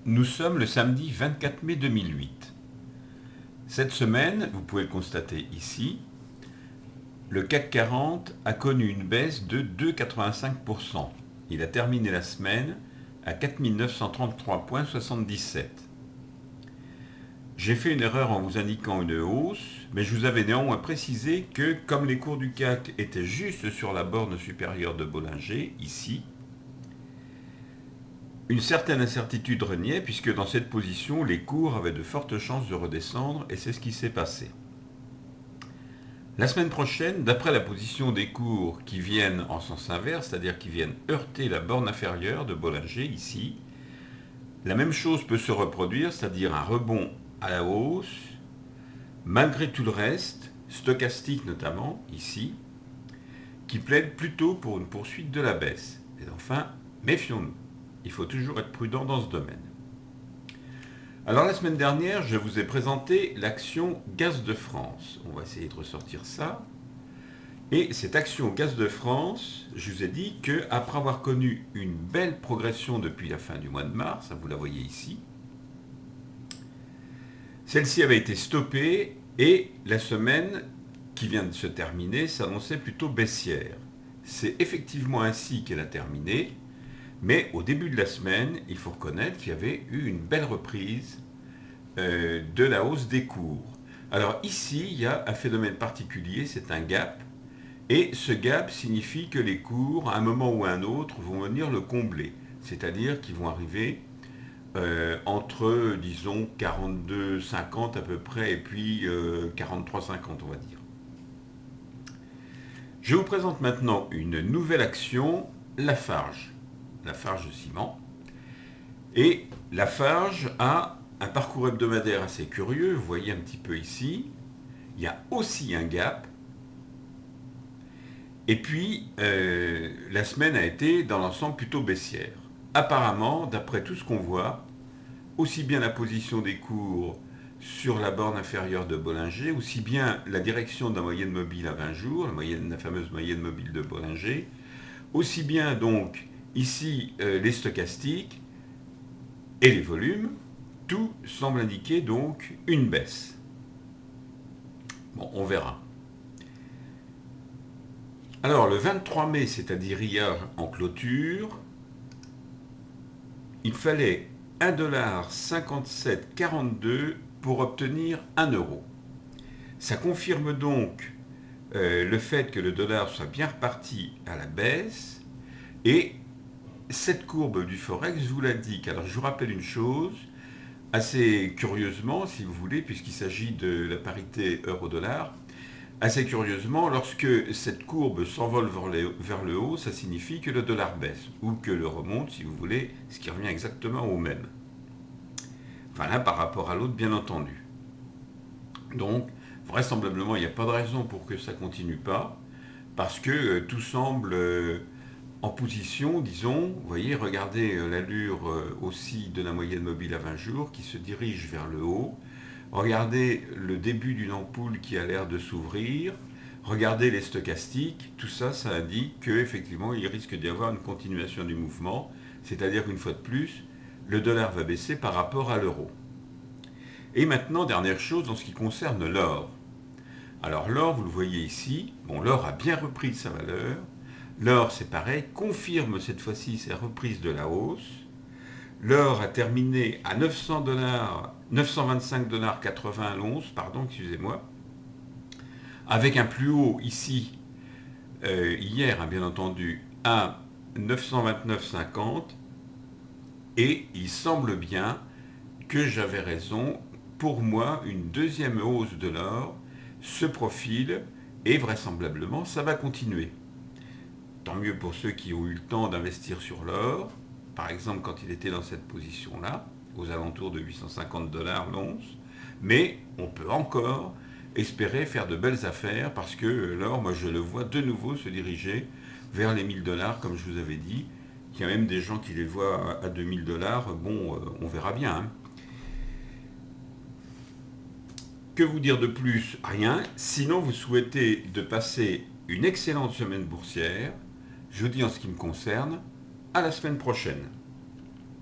Nous sommes le samedi 24 mai 2008. Cette semaine, vous pouvez le constater ici, le CAC 40 a connu une baisse de 2,85%. Il a terminé la semaine à 4 933,77 points. J'ai fait une erreur en vous indiquant une hausse, mais je vous avais néanmoins précisé que, comme les cours du CAC étaient juste sur la borne supérieure de Bollinger, ici, une certaine incertitude régnait puisque dans cette position, les cours avaient de fortes chances de redescendre et c'est ce qui s'est passé. La semaine prochaine, d'après la position des cours qui viennent en sens inverse, c'est-à-dire qui viennent heurter la borne inférieure de Bollinger ici, la même chose peut se reproduire, c'est-à-dire un rebond à la hausse, malgré tout le reste, stochastique notamment ici, qui plaide plutôt pour une poursuite de la baisse. Et enfin, méfions-nous. Il faut toujours être prudent dans ce domaine. Alors la semaine dernière, je vous ai présenté l'action Gaz de France. On va essayer de ressortir ça. Et cette action Gaz de France, je vous ai dit qu'après avoir connu une belle progression depuis la fin du mois de mars, vous la voyez ici, celle-ci avait été stoppée et la semaine qui vient de se terminer s'annonçait plutôt baissière. C'est effectivement ainsi qu'elle a terminé. Mais au début de la semaine, il faut reconnaître qu'il y avait eu une belle reprise de la hausse des cours. Alors ici, il y a un phénomène particulier, c'est un gap. Et ce gap signifie que les cours, à un moment ou à un autre, vont venir le combler. C'est-à-dire qu'ils vont arriver entre, disons, 42,50 à peu près et puis 43,50, on va dire. Je vous présente maintenant une nouvelle action, Lafarge de ciment. Et Lafarge a un parcours hebdomadaire assez curieux, vous voyez un petit peu ici. Il y a aussi un gap. Et puis, la semaine a été dans l'ensemble plutôt baissière. Apparemment, d'après tout ce qu'on voit, aussi bien la position des cours sur la borne inférieure de Bollinger, aussi bien la direction de la moyenne mobile à 20 jours, la fameuse moyenne mobile de Bollinger, aussi bien donc ici les stochastiques et les volumes, tout semble indiquer donc une baisse. Bon, on verra. Alors le 23 mai, c'est-à-dire hier en clôture, il fallait 1,5742$ pour obtenir 1 euro. Ça confirme donc le fait que le dollar soit bien reparti à la baisse et cette courbe du Forex vous l'indique. Alors je vous rappelle une chose, assez curieusement si vous voulez, puisqu'il s'agit de la parité euro-dollar, assez curieusement, lorsque cette courbe s'envole vers le haut, ça signifie que le dollar baisse, ou que le remonte si vous voulez, ce qui revient exactement au même. Enfin là par rapport à l'autre bien entendu. Donc vraisemblablement il n'y a pas de raison pour que ça ne continue pas, parce que tout semble en position, disons, vous voyez, regardez l'allure aussi de la moyenne mobile à 20 jours qui se dirige vers le haut. Regardez le début d'une ampoule qui a l'air de s'ouvrir. Regardez les stochastiques. Tout ça, ça indique qu'effectivement, il risque d'y avoir une continuation du mouvement. C'est-à-dire qu'une fois de plus, le dollar va baisser par rapport à l'euro. Et maintenant, dernière chose en ce qui concerne l'or. Alors l'or, vous le voyez ici, bon, l'or a bien repris sa valeur. L'or, c'est pareil, confirme cette fois-ci sa reprise de la hausse. L'or a terminé à 925,80$ l'once, pardon, excusez-moi, avec un plus haut ici, hier, hein, bien entendu, à 929,50$. Et il semble bien que j'avais raison. Pour moi, une deuxième hausse de l'or se profile et vraisemblablement, ça va continuer. Tant mieux pour ceux qui ont eu le temps d'investir sur l'or, par exemple quand il était dans cette position-là, aux alentours de 850$ l'once, mais on peut encore espérer faire de belles affaires parce que l'or, moi je le vois de nouveau se diriger vers les 1000$, comme je vous avais dit. Il y a même des gens qui les voient à 2000$, bon, on verra bien. Hein. Que vous dire de plus? Rien. Sinon, vous souhaitez de passer une excellente semaine boursière. Je vous dis en ce qui me concerne, à la semaine prochaine.